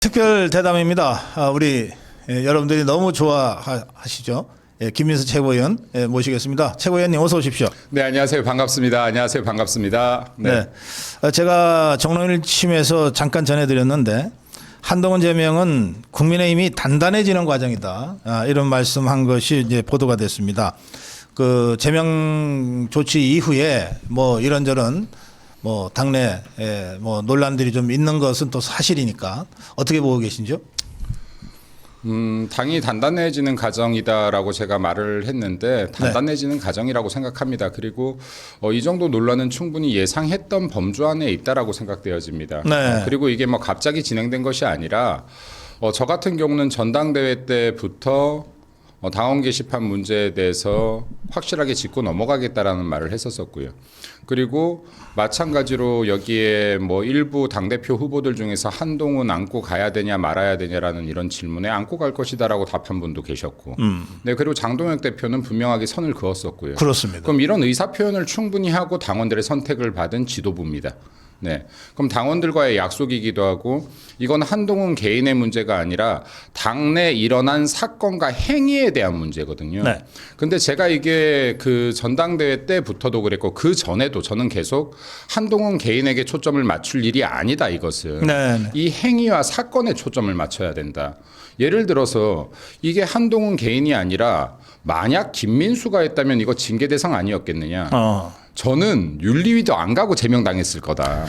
특별 대담입니다. 우리 여러분들이 너무 좋아하시죠. 김민수 최고위원 모시겠습니다. 최고위원님 어서 오십시오. 네, 안녕하세요. 반갑습니다. 안녕하세요. 반갑습니다. 네. 제가 정론일침에서 잠깐 전해드렸는데 한동훈 제명은 국민의힘이 단단해지는 과정이다. 이런 말씀한 것이 이제 보도가 됐습니다. 그 제명 조치 이후에 뭐 이런저런 뭐 당내 뭐 논란들이 좀 있는 것은 또 사실이니까 어떻게 보고 계신지요? 당이 단단해지는 과정이다라고 제가 말을 했는데 단단해지는 과정이라고 생각합니다. 그리고 이 정도 논란은 충분히 예상했던 범주 안에 있다라고 생각되어집니다. 네. 그리고 이게 뭐 갑자기 진행된 것이 아니라 저 같은 경우는 전당대회 때부터 당원 게시판 문제에 대해서 확실하게 짚고 넘어가겠다라는 말을 했었었고요. 그리고 마찬가지로 여기에 뭐 일부 당대표 후보들 중에서 한동훈 안고 가야 되냐 말아야 되냐라는 이런 질문에 안고 갈 것이다라고 답한 분도 계셨고, 네, 그리고 장동혁 대표는 분명하게 선을 그었었고요. 그렇습니다. 그럼 이런 의사 표현을 충분히 하고 당원들의 선택을 받은 지도부입니다. 네. 그럼 당원들과의 약속이기도 하고 이건 한동훈 개인의 문제가 아니라 당내 일어난 사건과 행위에 대한 문제거든요. 네. 근데 제가 이게 그 전당대회 때부터도 그랬고 그 전에도 저는 계속 한동훈 개인에게 초점을 맞출 일이 아니다 이것은. 네. 이 행위와 사건에 초점을 맞춰야 된다. 예를 들어서 이게 한동훈 개인이 아니라 만약 김민수가 했다면 이거 징계 대상 아니었겠느냐. 저는 윤리위도 안 가고 제명당했을 거다.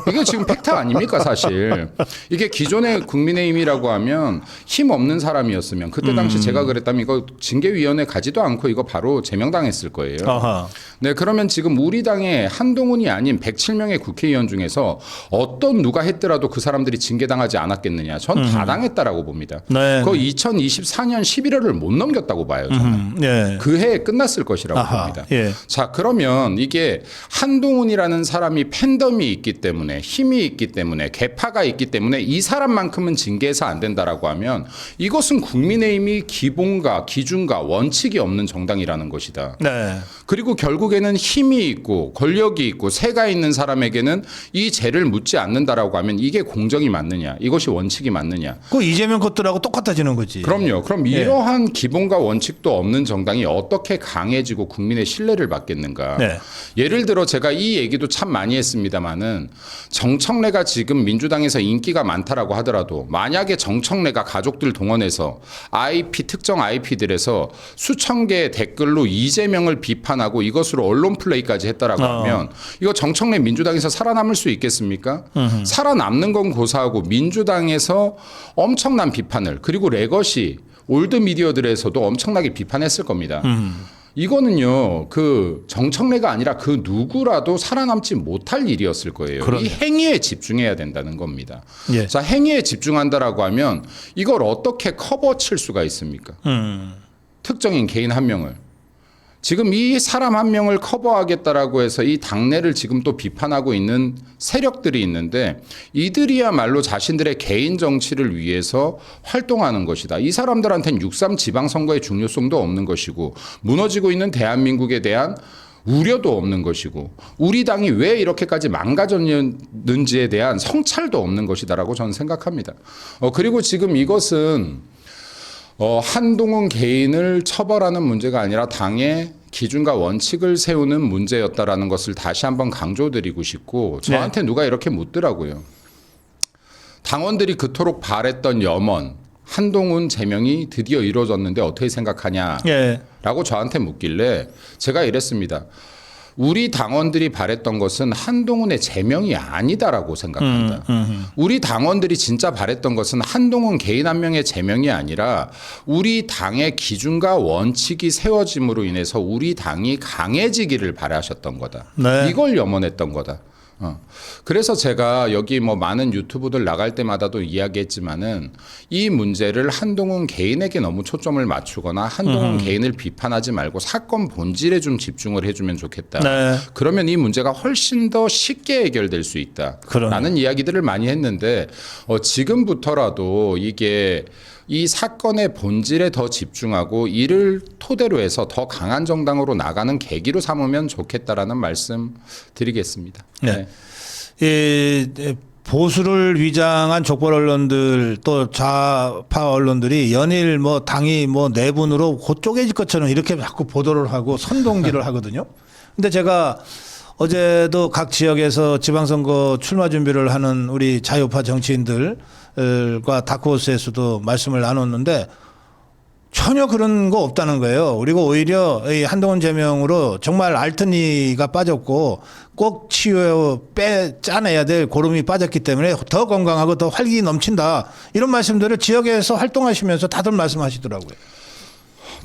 이게 지금 팩트 아닙니까 사실. 이게 기존의 국민의힘이라고 하면 힘 없는 사람이었으면 그때 당시 제가 그랬다면 이거 징계위원회 가지도 않고 이거 바로 제명당했을 거예요. 아하. 네, 그러면 지금 우리 당의 한동훈이 아닌 107명의 국회의원 중에서 어떤 누가 했더라도 그 사람들이 징계당하지 않았겠느냐. 전 다 당했다라고 봅니다. 네. 그 2024년 11월을 못 넘겼다고 봐요. 저는. 예. 그 해에 끝났을 것이라고 아하. 봅니다. 예. 자, 그러면 이게 한동훈이라는 사람이 팬덤이 있기 때문에 힘이 있기 때문에 개파가 있기 때문에 이 사람만큼은 징계해서 안 된다라고 하면 이것은 국민의힘이 기본과 기준과 원칙이 없는 정당이라는 것이다. 네. 그리고 결국에는 힘이 있고 권력이 있고 세가 있는 사람에게는 이 죄를 묻지 않는다라고 하면 이게 공정이 맞느냐? 이것이 원칙이 맞느냐? 그 이재명 것들하고 똑같아지는 거지. 그럼요. 그럼 이러한 기본과 원칙도 없는 정당이 어떻게 강해지고 국민의 신뢰를 받겠는가? 네. 예를 들어 제가 이 얘기도 참 많이 했습니다마는 정청래가 지금 민주당에서 인기가 많다라고 하더라도 만약에 정청래가 가족들 동원해서 특정 IP들에서 수천 개의 댓글로 이재명을 비판하고 이것으로 언론 플레이까지 했다라고 하면 이거 정청래 민주당에서 살아남을 수 있겠습니까? 살아남는 건 고사하고 민주당에서 엄청난 비판을 그리고 레거시 올드 미디어들에서도 엄청나게 비판했을 겁니다. 이거는요, 그 정청래가 아니라 그 누구라도 살아남지 못할 일이었을 거예요. 그러네. 이 행위에 집중해야 된다는 겁니다. 예. 자, 행위에 집중한다라고 하면 이걸 어떻게 커버 칠 수가 있습니까? 특정인 개인 한 명을. 지금 이 사람 한 명을 커버하겠다라고 해서 이 당내를 지금 또 비판하고 있는 세력들이 있는데 이들이야말로 자신들의 개인 정치를 위해서 활동하는 것이다. 이 사람들한테는 6.3 지방선거의 중요성도 없는 것이고 무너지고 있는 대한민국에 대한 우려도 없는 것이고 우리 당이 왜 이렇게까지 망가졌는지에 대한 성찰도 없는 것이다라고 저는 생각합니다. 그리고 지금 이것은 한동훈 개인을 처벌하는 문제가 아니라 당의 기준과 원칙을 세우는 문제였다라는 것을 다시 한번 강조드리고 싶고 저한테 누가 이렇게 묻더라고요. 당원들이 그토록 바랬던 염원 한동훈 제명이 드디어 이루어졌는데 어떻게 생각하냐라고 예. 저한테 묻길래 제가 이랬습니다. 우리 당원들이 바랬던 것은 한동훈의 제명이 아니다라고 생각한다. 우리 당원들이 진짜 바랬던 것은 한동훈 개인 한 명의 제명이 아니라 우리 당의 기준과 원칙이 세워짐으로 인해서 우리 당이 강해지기를 바라셨던 거다. 네. 이걸 염원했던 거다. 그래서 제가 여기 뭐 많은 유튜브들 나갈 때마다도 이야기했지만은 이 문제를 한동훈 개인에게 너무 초점을 맞추거나 한동훈 개인을 비판하지 말고 사건 본질에 좀 집중을 해주면 좋겠다. 네. 그러면 이 문제가 훨씬 더 쉽게 해결될 수 있다라는 이야기들을 많이 했는데 지금부터라도 이게 이 사건의 본질에 더 집중하고 이를 토대로 해서 더 강한 정당으로 나가는 계기로 삼으면 좋겠다라는 말씀 드리겠습니다. 네. 이 보수를 위장한 족벌 언론들 또 좌파 언론들이 연일 뭐 당이 뭐 내분으로 곧 쪼개질 것처럼 이렇게 자꾸 보도를 하고 선동질을 하거든요. 근데 제가 어제도 각 지역에서 지방선거 출마 준비를 하는 우리 자유파 정치인들과 다크호스에서도 말씀을 나눴는데 전혀 그런 거 없다는 거예요. 그리고 오히려 이 한동훈 제명으로 정말 알턴이가 빠졌고 꼭 짜내야 될 고름이 빠졌기 때문에 더 건강하고 더 활기 넘친다. 이런 말씀들을 지역에서 활동하시면서 다들 말씀하시더라고요.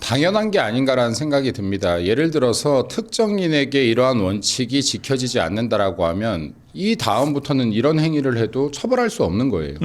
당연한 게 아닌가라는 생각이 듭니다. 예를 들어서 특정인에게 이러한 원칙이 지켜지지 않는다라고 하면 이 다음부터는 이런 행위를 해도 처벌할 수 없는 거예요.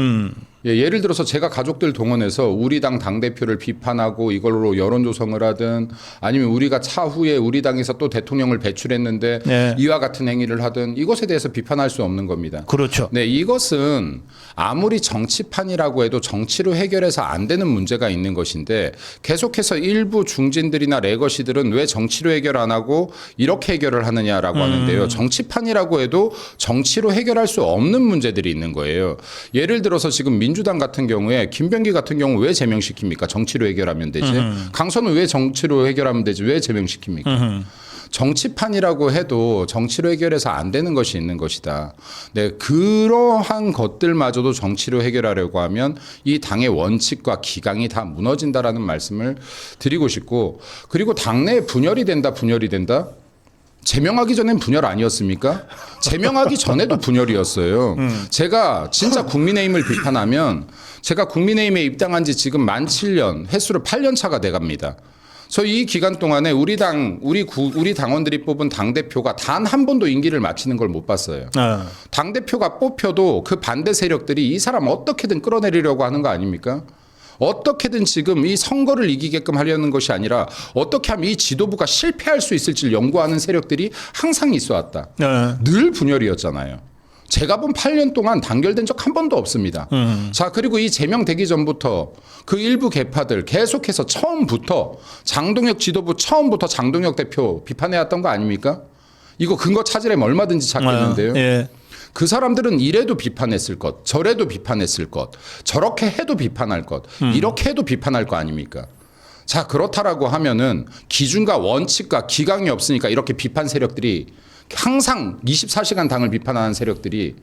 예를 들어서 제가 가족들 동원해서 우리 당 당대표를 비판하고 이걸로 여론 조성을 하든 아니면 우리가 차후에 우리 당에서 또 대통령을 배출했는데 네. 이와 같은 행위를 하든 이것에 대해서 비판할 수 없는 겁니다. 그렇죠. 네, 이것은 아무리 정치판이라고 해도 정치로 해결해서 안 되는 문제가 있는 것인데 계속해서 일부 중진들이나 레거시들은 왜 정치로 해결 안 하고 이렇게 해결을 하느냐라고 하는데요. 정치판이라고 해도 정치로 해결할 수 없는 문제들이 있는 거예요. 예를 들어서 지금 민주당 같은 경우에 김병기 같은 경우 왜 제명시킵니까? 정치로 해결하면 되지. 강서는 왜 정치로 해결하면 되지? 왜 제명시킵니까? 정치판이라고 해도 정치로 해결해서 안 되는 것이 있는 것이다. 네, 그러한 것들마저도 정치로 해결하려고 하면 이 당의 원칙과 기강이 다 무너진다라는 말씀을 드리고 싶고, 그리고 당내에 분열이 된다. 제명하기 전엔 분열 아니었습니까? 제명하기 전에도 분열이었어요. 제가 진짜 국민의힘을 비판하면 제가 국민의힘에 입당한 지 지금 만 7년, 횟수로 8년 차가 돼갑니다. 이 기간 동안에 우리 당원들이 뽑은 당대표가 단 한 번도 임기를 마치는 걸 못 봤어요. 당대표가 뽑혀도 그 반대 세력들이 이 사람 어떻게든 끌어내리려고 하는 거 아닙니까? 어떻게든 지금 이 선거를 이기게끔 하려는 것이 아니라 어떻게 하면 이 지도부가 실패할 수 있을지 연구하는 세력들이 항상 있어 왔다. 늘 분열이었잖아요. 제가 본 8년 동안 단결된 적 한 번도 없습니다. 자, 그리고 이 제명되기 전부터 그 일부 개파들 계속해서 처음부터 장동혁 지도부 처음부터 장동혁 대표 비판해왔던 거 아닙니까? 이거 근거 찾으려면 얼마든지 찾겠는데요. 예. 그 사람들은 이래도 비판했을 것, 저래도 비판했을 것, 저렇게 해도 비판할 것, 이렇게 해도 비판할 거 아닙니까? 자, 그렇다라고 하면은 기준과 원칙과 기강이 없으니까 이렇게 비판 세력들이 항상 24시간 당을 비판하는 세력들이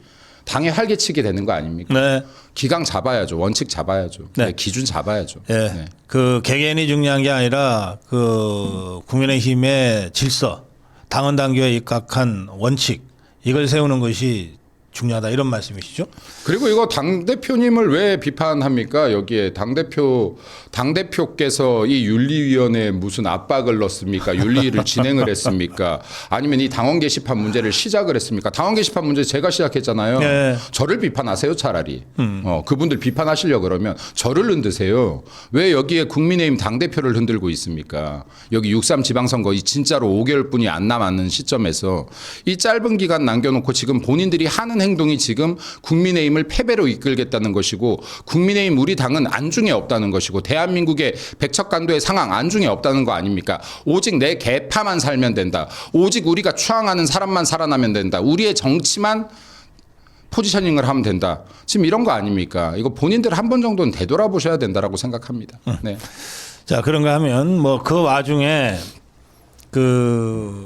당에 활개치게 되는 거 아닙니까? 네. 기강 잡아야죠. 원칙 잡아야죠. 네. 기준 잡아야죠. 예. 네. 그 개개인이 중요한 게 아니라 그 국민의힘의 질서, 당헌 당규에 입각한 원칙 이걸 세우는 것이 중요하다 이런 말씀이시죠? 그리고 이거 당대표님을 왜 비판합니까? 여기에 당대표께서 이 윤리위원회에 무슨 압박을 넣습니까? 윤리를 진행을 했습니까? 아니면 이 당원 게시판 문제를 시작을 했습니까? 당원 게시판 문제 제가 시작했잖아요. 네. 저를 비판하세요, 차라리. 그분들 비판하시려고 그러면 저를 흔드세요. 왜 여기에 국민의힘 당대표를 흔들고 있습니까? 여기 6.3 지방선거 이 진짜로 5개월뿐이 안 남았는 시점에서 이 짧은 기간 남겨놓고 지금 본인들이 하는 행동이 지금 국민의힘을 패배로 이끌겠다는 것이고 국민의힘 우리 당은 안중에 없다는 것이고 대한민국의 백척간도의 상황 안중에 없다는 거 아닙니까? 오직 내 개파만 살면 된다. 오직 우리가 추앙하는 사람만 살아나면 된다. 우리의 정치만 포지셔닝을 하면 된다. 지금 이런 거 아닙니까? 이거 본인들 한 번 정도는 되돌아보셔야 된다라고 생각합니다. 네. 자, 그런가 하면 뭐 그 와중에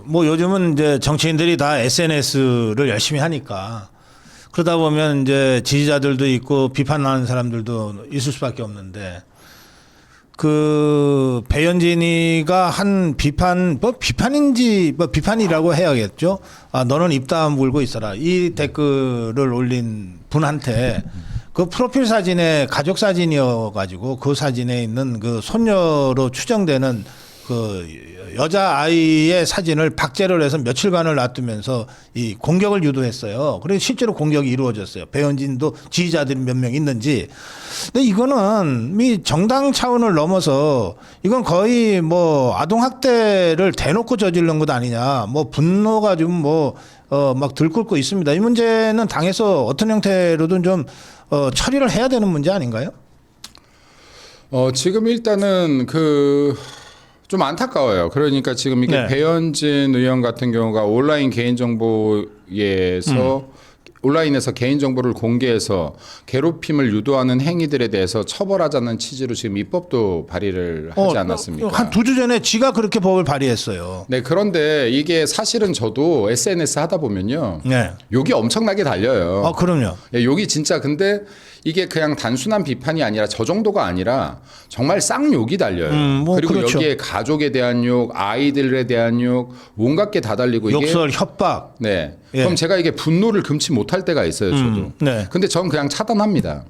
뭐 요즘은 이제 정치인들이 다 SNS를 열심히 하니까 그러다 보면 이제 지지자들도 있고 비판하는 사람들도 있을 수밖에 없는데 그 배현진이가 한 비판인지 비판이라고 해야겠죠. 아, 너는 입 다물고 있어라. 이 댓글을 올린 분한테 그 프로필 사진에 가족 사진이어 가지고 그 사진에 있는 그 손녀로 추정되는 그 여자 아이의 사진을 박제를 해서 며칠간을 놔두면서 이 공격을 유도했어요. 그래서 실제로 공격이 이루어졌어요. 배현진도 지지자들이 몇 명 있는지. 근데 이거는 이 정당 차원을 넘어서 이건 거의 뭐 아동학대를 대놓고 저지른 것 아니냐. 뭐 분노가 좀 막 들끓고 있습니다. 이 문제는 당에서 어떤 형태로든 좀 처리를 해야 되는 문제 아닌가요? 지금 일단은 좀 안타까워요. 그러니까 지금 이게 네. 배현진 의원 같은 경우가 온라인 개인정보에서 온라인에서 개인정보를 공개해서 괴롭힘을 유도하는 행위들에 대해서 처벌하자는 취지로 지금 입법도 발의를 하지 않았습니까? 한 2주 전에 지가 그렇게 법을 발의했어요. 네, 그런데 이게 사실은 저도 SNS 하다 보면요. 네. 욕이 엄청나게 달려요. 아, 그럼요. 예, 욕이 진짜 근데 이게 그냥 단순한 비판이 아니라 저 정도가 아니라 정말 쌍욕이 달려요. 뭐 그리고 그렇죠. 여기에 가족에 대한 욕, 아이들에 대한 욕, 온갖 게 다 달리고 이게 욕설, 협박. 네. 예. 그럼 제가 이게 분노를 금치 못할 때가 있어요, 저도. 네. 근데 전 그냥 차단합니다.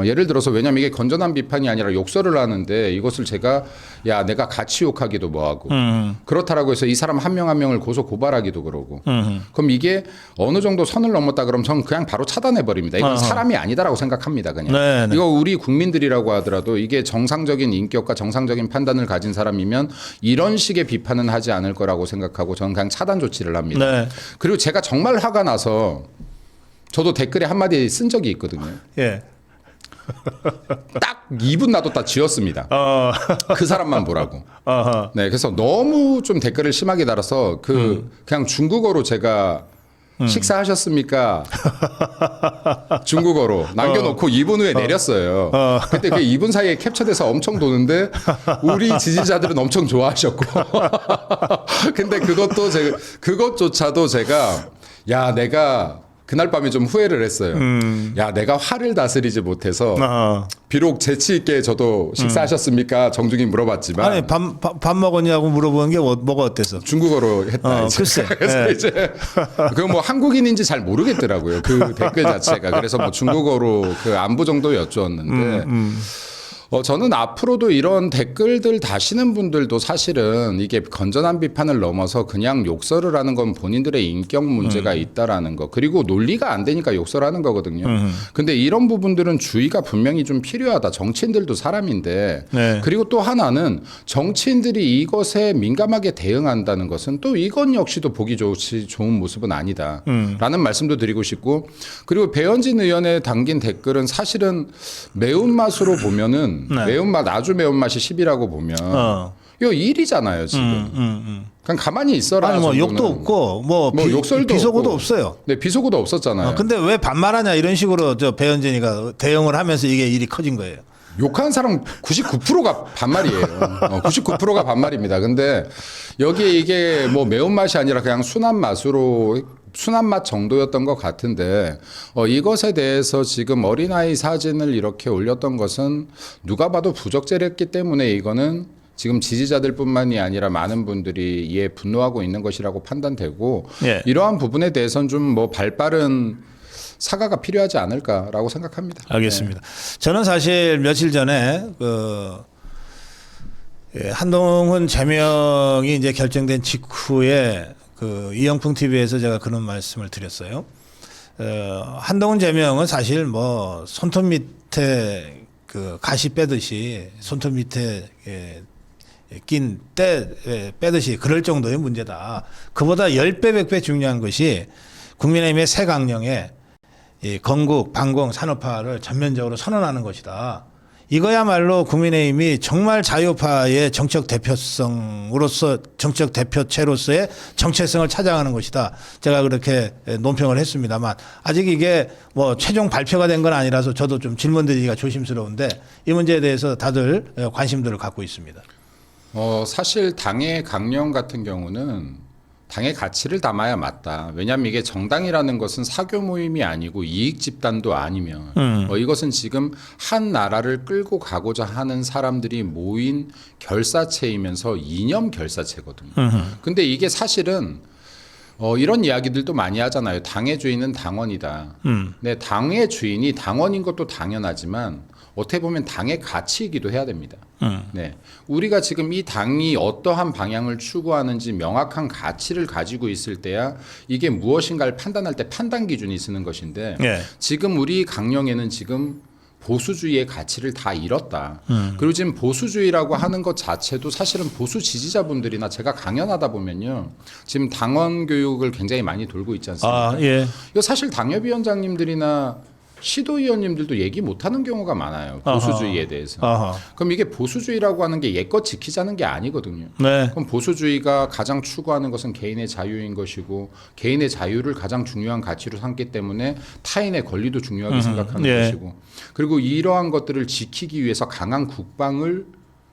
예를 들어서 왜냐면 이게 건전한 비판이 아니라 욕설을 하는데 이것을 제가 야, 내가 같이 욕하기도 뭐하고 그렇다라고 해서 이 사람 한 명 한 명을 고소 고발하기도 그러고 그럼 이게 어느 정도 선을 넘었다 그러면 전 그냥 바로 차단해 버립니다. 이건 사람이 아니다라고 생각합니다, 그냥. 네, 네. 이거 우리 국민들이라고 하더라도 이게 정상적인 인격과 정상적인 판단을 가진 사람이면 이런 식의 비판은 하지 않을 거라고 생각하고 저는 그냥 차단 조치를 합니다. 네. 그리고 제가 정말 화가 나서 저도 댓글에 한마디 쓴 적이 있거든요. 예. 딱 2분 놔뒀다 지웠습니다. 그 사람만 보라고. 어허. 네, 그래서 너무 좀 댓글을 심하게 달아서 그냥 중국어로 제가 식사하셨습니까? 중국어로 남겨놓고 2분 후에 내렸어요. 그때 그 2분 사이에 캡처돼서 엄청 도는데 우리 지지자들은 엄청 좋아하셨고. 근데 그것조차도 제가 야, 내가 그날 밤에 좀 후회를 했어요. 야, 내가 화를 다스리지 못해서 비록 재치 있게 저도 식사하셨습니까? 정중히 물어봤지만 아니 밥 먹었냐고 물어보는 게 뭐가 어때서? 중국어로 했다. 이제. 글쎄. 그래서 예. 이제 그 뭐 한국인인지 잘 모르겠더라고요. 그 댓글 자체가. 그래서 뭐 중국어로 그 안부 정도 여쭈었는데. 저는 앞으로도 이런 댓글들 다시는 분들도 사실은 이게 건전한 비판을 넘어서 그냥 욕설을 하는 건 본인들의 인격 문제가 있다라는 거. 그리고 논리가 안 되니까 욕설하는 거거든요. 근데 이런 부분들은 주의가 분명히 좀 필요하다. 정치인들도 사람인데. 네. 그리고 또 하나는 정치인들이 이것에 민감하게 대응한다는 것은 또 이건 역시도 보기 좋은 모습은 아니다. 라는 말씀도 드리고 싶고. 그리고 배현진 의원에 담긴 댓글은 사실은 매운맛으로 보면은 네. 매운맛 아주 매운맛이 10이라고 보면 이거 1이잖아요 지금. 그냥 가만히 있어라. 아니 뭐 정도는. 욕도 없고 뭐 욕설도 비속어도 없고. 없어요. 네, 비속어도 없었잖아요. 근데 왜 반말하냐 이런 식으로 저 배현진이가 대응을 하면서 이게 일이 커진 거예요. 욕하는 사람 99%가 반말이에요. 99%가 반말입니다. 근데 여기에 이게 뭐 매운맛이 아니라 그냥 순한 맛 정도였던 것 같은데 이것에 대해서 지금 어린아이 사진을 이렇게 올렸던 것은 누가 봐도 부적절했기 때문에 이거는 지금 지지자들뿐만이 아니라 많은 분들이 이에 분노하고 있는 것이라고 판단되고 예. 이러한 부분에 대해서는 좀 뭐 발빠른 사과가 필요하지 않을까라고 생각합니다. 알겠습니다. 저는 사실 며칠 전에 한동훈 제명이 이제 결정된 직후에 이영풍 TV에서 제가 그런 말씀을 드렸어요. 한동훈 제명은 사실 뭐 손톱 밑에 가시 빼듯이 손톱 밑에 낀 때 빼듯이 그럴 정도의 문제다. 그보다 10배, 100배 중요한 것이 국민의힘의 새 강령에 이 건국, 반공, 산업화를 전면적으로 선언하는 것이다. 이거야말로 국민의힘이 정말 자유파의 정책 대표성으로서 정책 대표체로서의 정체성을 찾아가는 것이다. 제가 그렇게 논평을 했습니다만 아직 이게 뭐 최종 발표가 된 건 아니라서 저도 좀 질문드리기가 조심스러운데 이 문제에 대해서 다들 관심들을 갖고 있습니다. 사실 당의 강령 같은 경우는 당의 가치를 담아야 맞다. 왜냐하면 이게 정당이라는 것은 사교 모임이 아니고 이익 집단도 아니면 이것은 지금 한 나라를 끌고 가고자 하는 사람들이 모인 결사체이면서 이념 결사체거든요. 근데 이게 사실은 이런 이야기들도 많이 하잖아요. 당의 주인은 당원이다. 네, 당의 주인이 당원인 것도 당연하지만 어떻게 보면 당의 가치이기도 해야 됩니다. 네, 우리가 지금 이 당이 어떠한 방향을 추구하는지 명확한 가치를 가지고 있을 때야 이게 무엇인가를 판단할 때 판단 기준이 쓰는 것인데 네. 지금 우리 강령에는 지금 보수주의의 가치를 다 잃었다. 그리고 지금 보수주의라고 하는 것 자체도 사실은 보수 지지자분들이나 제가 강연하다 보면요. 지금 당원 교육을 굉장히 많이 돌고 있지 않습니까? 예. 이거 사실 당협위원장님들이나 시도의원님들도 얘기 못하는 경우가 많아요. 보수주의에 대해서. 아하. 그럼 이게 보수주의라고 하는 게 옛것 지키자는 게 아니거든요. 네. 그럼 보수주의가 가장 추구하는 것은 개인의 자유인 것이고 개인의 자유를 가장 중요한 가치로 삼기 때문에 타인의 권리도 중요하게 생각하는 예. 것이고 그리고 이러한 것들을 지키기 위해서 강한 국방을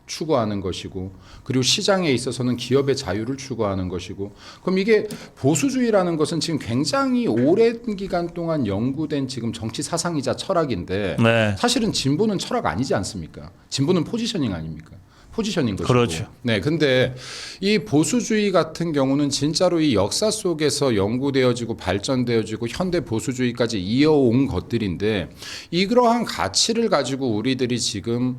추구하는 것이고 그리고 시장에 있어서는 기업의 자유를 추구하는 것이고 그럼 이게 보수주의라는 것은 지금 굉장히 오랜 기간 동안 연구된 지금 정치 사상이자 철학인데 네. 사실은 진보는 철학 아니지 않습니까? 진보는 포지셔닝 아닙니까? 포지셔닝 것이고. 그렇죠. 네, 근데 이 보수주의 같은 경우는 진짜로 이 역사 속에서 연구되어지고 발전되어지고 현대 보수주의까지 이어온 것들인데 이러한 가치를 가지고 우리들이 지금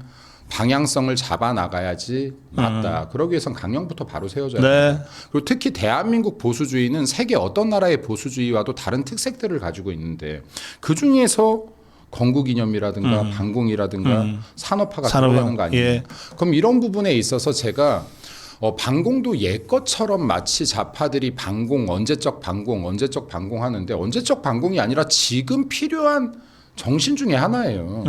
방향성을 잡아 나가야지 맞다. 그러기 위해선 강령부터 바로 세워져야 네. 됩니다. 그리고 특히 대한민국 보수주의는 세계 어떤 나라의 보수주의와도 다른 특색들을 가지고 있는데 그 중에서 건국이념이라든가 반공이라든가 산업화가 들어가는 거 아니에요. 예. 그럼 이런 부분에 있어서 제가 반공도 옛것처럼 마치 좌파들이 언제적 반공 하는데 언제적 반공이 아니라 지금 필요한 정신 중에 하나예요.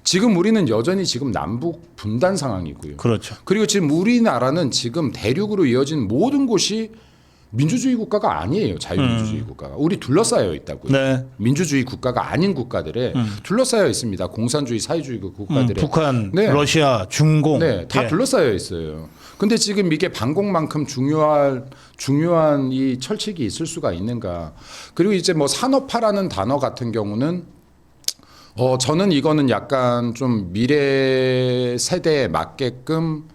지금 우리는 여전히 지금 남북 분단 상황이고요. 그렇죠. 그리고 지금 우리나라는 지금 대륙으로 이어진 모든 곳이 민주주의 국가가 아니에요. 자유민주주의 국가가. 우리 둘러싸여 있다고요. 네. 민주주의 국가가 아닌 국가들에 둘러싸여 있습니다. 공산주의, 사회주의 국가들에. 북한, 네. 러시아, 중공. 네, 다 예. 둘러싸여 있어요. 근데 지금 이게 반공만큼 중요한 이 철칙이 있을 수가 있는가? 그리고 이제 뭐 산업화라는 단어 같은 경우는 저는 이거는 약간 좀 미래 세대에 맞게끔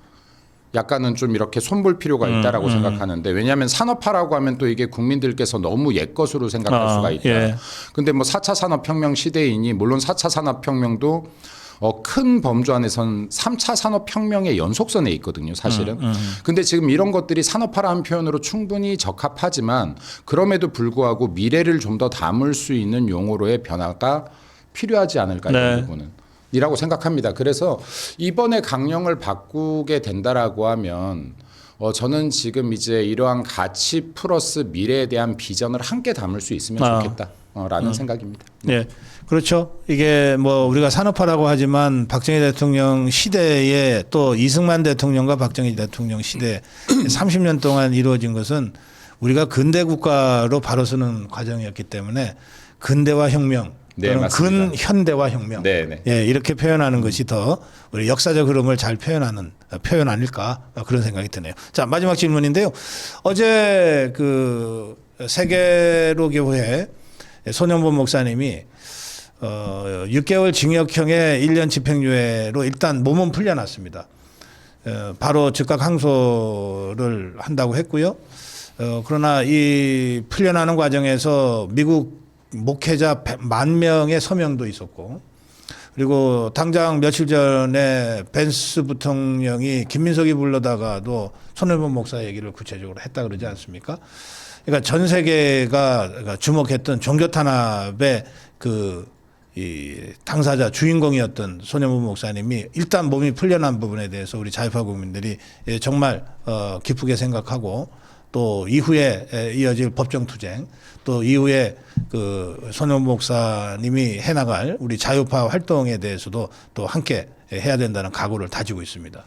약간은 좀 이렇게 손볼 필요가 있다라고 생각하는데 왜냐하면 산업화라고 하면 또 이게 국민들께서 너무 옛것으로 생각할 수가 있다. 예. 근데 뭐 4차 산업혁명 시대이니 물론 4차 산업혁명도 큰 범주 안에선 3차 산업혁명의 연속선에 있거든요, 사실은. 근데 지금 이런 것들이 산업화라는 표현으로 충분히 적합하지만 그럼에도 불구하고 미래를 좀 더 담을 수 있는 용어로의 변화가 필요하지 않을까 네. 이런 부분은 이라고 생각합니다. 그래서 이번에 강령을 바꾸게 된다라고 하면 저는 지금 이제 이러한 가치 플러스 미래에 대한 비전을 함께 담을 수 있으면 좋겠다라는 생각입니다. 네, 그렇죠. 이게 뭐 우리가 산업화라고 하지만 박정희 대통령 시대에 또 이승만 대통령과 박정희 대통령 시대 30년 동안 이루어진 것은 우리가 근대 국가로 바로 서는 과정이었기 때문에 근대화 혁명 네, 또는 맞습니다. 근현대화 혁명 네, 네. 예, 이렇게 표현하는 것이 더 우리 역사적 흐름을 잘 표현 아닐까 그런 생각이 드네요. 자, 마지막 질문인데요. 어제 그 세계로 교회 손영범 목사님이 6개월 징역형의 1년 집행유예로 일단 몸은 풀려났습니다. 바로 즉각 항소를 한다고 했고요. 그러나 이 풀려나는 과정에서 미국 목회자 10,000명의 서명도 있었고 그리고 당장 며칠 전에 벤스 부통령이 김민석이 불러다가도 손해범 목사 얘기를 구체적으로 했다 그러지 않습니까? 그러니까 전 세계가 주목했던 종교 탄압의 이 당사자 주인공이었던 손해범 목사님이 일단 몸이 풀려난 부분에 대해서 우리 자유파 국민들이 정말 기쁘게 생각하고 또 이후에 이어질 법정 투쟁 또 이후에 그 손해범 목사님이 해나갈 우리 자유파 활동에 대해서도 또 함께 해야 된다는 각오를 다지고 있습니다.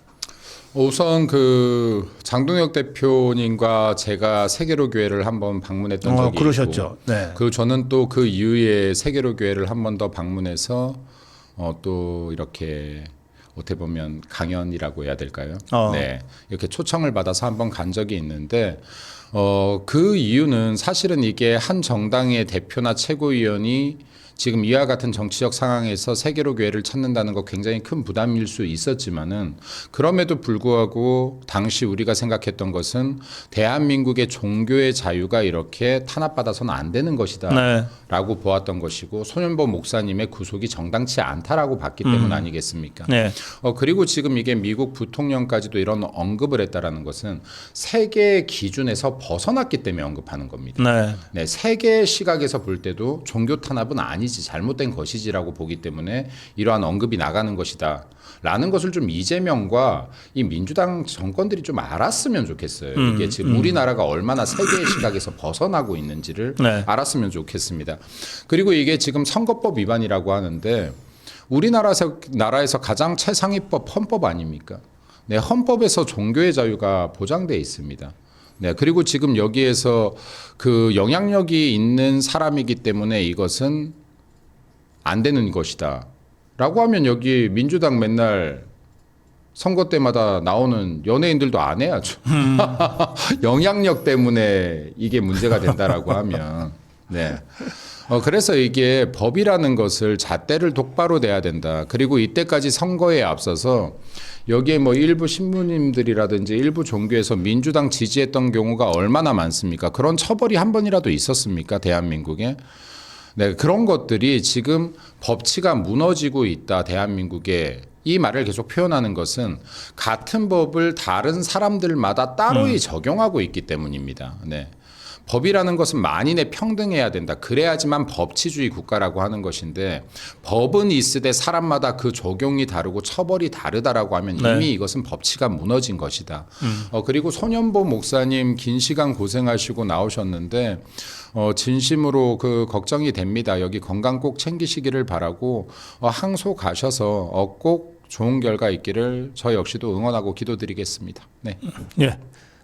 우선 그 장동혁 대표님과 제가 세계로 교회를 한번 방문했던 적이 그러셨죠. 있고, 네. 저는 또 그 이후에 세계로 교회를 한 번 더 방문해서 또 이렇게 어떻게 보면 강연이라고 해야 될까요? 네, 이렇게 초청을 받아서 한번 간 적이 있는데 그 이유는 사실은 이게 한 정당의 대표나 최고위원이 지금 이와 같은 정치적 상황에서 세계로 교회를 찾는다는 거 굉장히 큰 부담일 수 있었지만은 그럼에도 불구하고 당시 우리가 생각했던 것은 대한민국의 종교의 자유가 이렇게 탄압받아서는 안 되는 것이다 네. 라고 보았던 것이고 손현범 목사님의 구속이 정당치 않다라고 봤기 때문 아니겠습니까? 네. 그리고 지금 이게 미국 부통령까지도 이런 언급을 했다라는 것은 세계 기준에서 벗어났기 때문에 언급하는 겁니다. 네. 네, 세계 시각에서 볼 때도 종교 탄압은 아니지 아니지 잘못된 것이지라고 보기 때문에 이러한 언급이 나가는 것이다 라는 것을 좀 이재명과 이 민주당 정권들이 좀 알았으면 좋겠어요. 이게 지금 우리나라가 얼마나 세계의 시각에서 벗어나고 있는지를 네. 알았으면 좋겠습니다. 그리고 이게 지금 선거법 위반이라고 하는데 우리나라에서 가장 최상위법 헌법 아닙니까? 네, 헌법에서 종교의 자유가 보장되어 있습니다. 네, 그리고 지금 여기에서 그 영향력이 있는 사람이기 때문에 이것은 안 되는 것이다. 라고 하면 여기 민주당 맨날 선거 때마다 나오는 연예인들도 안 해야죠. 영향력 때문에 이게 문제가 된다라고 하면. 네. 그래서 이게 법이라는 것을 잣대를 똑바로 내야 된다. 그리고 이때까지 선거에 앞서서 여기에 뭐 일부 신부님들이라든지 일부 종교에서 민주당 지지했던 경우가 얼마나 많습니까? 그런 처벌이 한 번이라도 있었습니까? 대한민국에? 네, 그런 것들이 지금 법치가 무너지고 있다. 대한민국에. 이 말을 계속 표현하는 것은 같은 법을 다른 사람들마다 따로이 적용하고 있기 때문입니다. 네. 법이라는 것은 만인의 평등해야 된다. 그래야지만 법치주의 국가라고 하는 것인데 법은 있으되 사람마다 그 적용이 다르고 처벌이 다르다라고 하면 네. 이미 이것은 법치가 무너진 것이다. 그리고 손연보 목사님 긴 시간 고생하시고 나오셨는데 진심으로 그 걱정이 됩니다. 여기 건강 꼭 챙기시기를 바라고 항소 가셔서 꼭 좋은 결과 있기를 저 역시도 응원하고 기도드리겠습니다. 네. 예.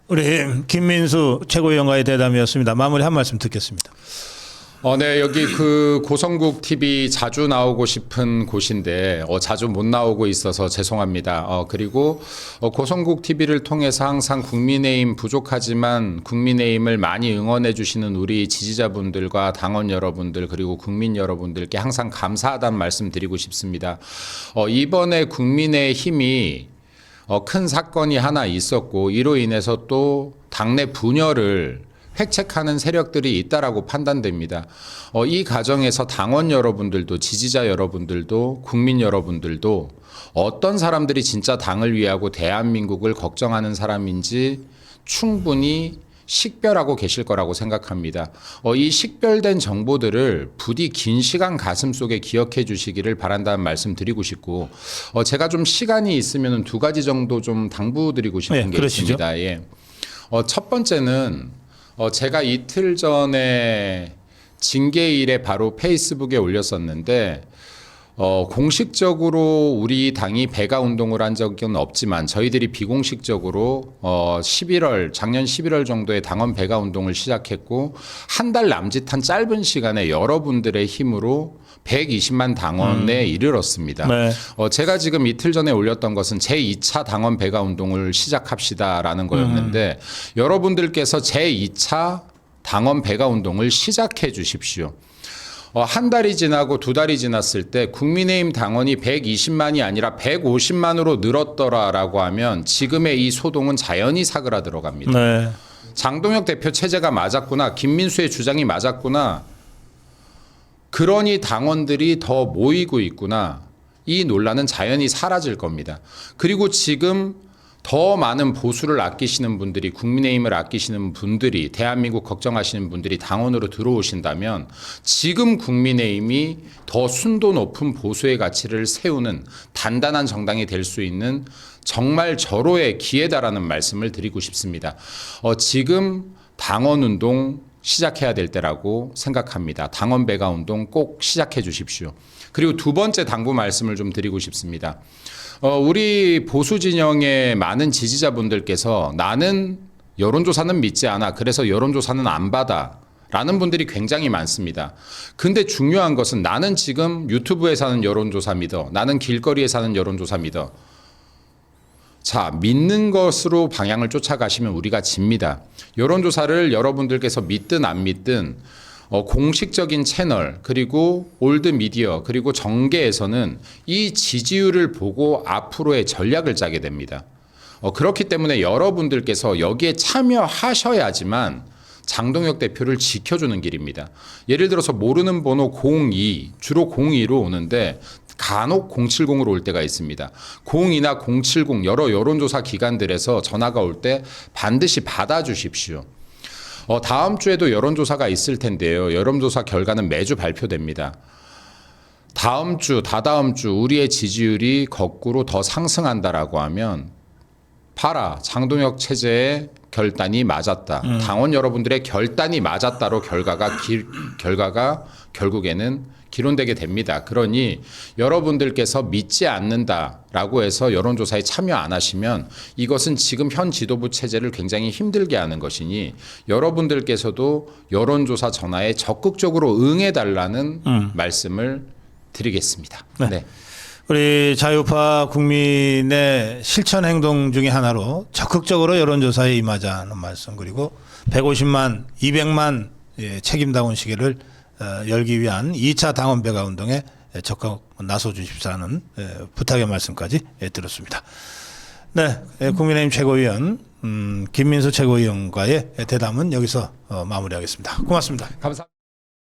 우리 김민수 최고위원과의 대담이었습니다. 마무리 한 말씀 듣겠습니다. 네, 여기 그 고성국 TV 자주 나오고 싶은 곳인데 자주 못 나오고 있어서 죄송합니다. 그리고 고성국 TV를 통해서 항상 국민의힘 부족하지만 국민의힘을 많이 응원해 주시는 우리 지지자분들과 당원 여러분들 그리고 국민 여러분들께 항상 감사하다는 말씀 드리고 싶습니다. 이번에 국민의힘이 큰 사건이 하나 있었고 이로 인해서 또 당내 분열을 획책하는 세력들이 있다라고 판단됩니다. 이 과정에서 당원 여러분들도 지지자 여러분들도 국민 여러분들도 어떤 사람들이 진짜 당을 위하고 대한민국을 걱정하는 사람인지 충분히 식별하고 계실 거라고 생각합니다. 이 식별된 정보들을 부디 긴 시간 가슴속에 기억해 주시기를 바란다는 말씀 드리고 싶고 제가 좀 시간이 있으면 두 가지 정도 좀 당부드리고 싶은 네, 게 그러시죠. 있습니다. 예. 첫 번째는 제가 이틀 전에 징계일에 바로 페이스북에 올렸었는데 공식적으로 우리 당이 배가 운동을 한 적은 없지만 저희들이 비공식적으로 작년 11월 정도에 당원 배가 운동을 시작했고 한 달 남짓한 짧은 시간에 여러분들의 힘으로 120만 당원에 이르렀습니다. 네. 제가 지금 이틀 전에 올렸던 것은 제2차 당원 배가 운동을 시작합시다라는 거였는데 여러분들께서 제2차 당원 배가 운동을 시작해 주십시오. 한 달이 지나고 두 달이 지났을 때 국민의힘 당원이 120만이 아니라 150만으로 늘었더라라고 하면 지금의 이 소동은 자연히 사그라들어 갑니다. 네. 장동혁 대표 체제가 맞았구나. 김민수의 주장이 맞았구나. 그러니 당원들이 더 모이고 있구나. 이 논란은 자연히 사라질 겁니다. 그리고 지금 더 많은 보수를 아끼시는 분들이 국민의힘을 아끼시는 분들이 대한민국 걱정하시는 분들이 당원으로 들어오신다면 지금 국민의힘이 더 순도 높은 보수의 가치를 세우는 단단한 정당이 될 수 있는 정말 절호의 기회다라는 말씀을 드리고 싶습니다. 지금 당원운동 시작해야 될 때라고 생각합니다. 당원 배가 운동 꼭 시작해 주십시오. 그리고 두 번째 당부 말씀을 좀 드리고 싶습니다. 우리 보수 진영의 많은 지지자분들께서 나는 여론조사는 믿지 않아. 그래서 여론조사는 안 받아. 라는 분들이 굉장히 많습니다. 근데 중요한 것은 나는 지금 유튜브에 사는 여론조사 믿어. 나는 길거리에 사는 여론조사 믿어. 자, 믿는 것으로 방향을 쫓아가시면 우리가 집니다. 여론조사를 여러분들께서 믿든 안 믿든 공식적인 채널 그리고 올드 미디어 그리고 정계에서는 이 지지율을 보고 앞으로의 전략을 짜게 됩니다. 그렇기 때문에 여러분들께서 여기에 참여하셔야지만 장동혁 대표를 지켜주는 길입니다. 예를 들어서 모르는 번호 02 주로 02로 오는데 간혹 070으로 올 때가 있습니다. 02나 070 여러 여론조사 기관들에서 전화가 올 때 반드시 받아주십시오. 다음 주에도 여론조사가 있을 텐데요. 여론조사 결과는 매주 발표됩니다. 다음 주, 다다음 주 우리의 지지율이 거꾸로 더 상승한다라고 하면 봐라, 장동혁 체제의 결단이 맞았다. 당원 여러분들의 결단이 맞았다로 결과가 결국에는 기론되게 됩니다. 그러니 여러분들께서 믿지 않는다라고 해서 여론조사에 참여 안 하시면 이것은 지금 현 지도부 체제를 굉장히 힘들게 하는 것이니 여러분들께서도 여론조사 전화에 적극적으로 응해달라는 말씀을 드리겠습니다. 네. 네. 우리 자유파 국민의 실천 행동 중에 하나로 적극적으로 여론조사에 임하자는 말씀, 그리고 150만, 200만 책임다운 시계를 열기 위한 2차 당원 배가 운동에 적극 나서 주십사는 부탁의 말씀까지 들었습니다. 네, 국민의힘 최고위원 김민수 최고위원과의 대담은 여기서 마무리하겠습니다. 고맙습니다. 감사합니다.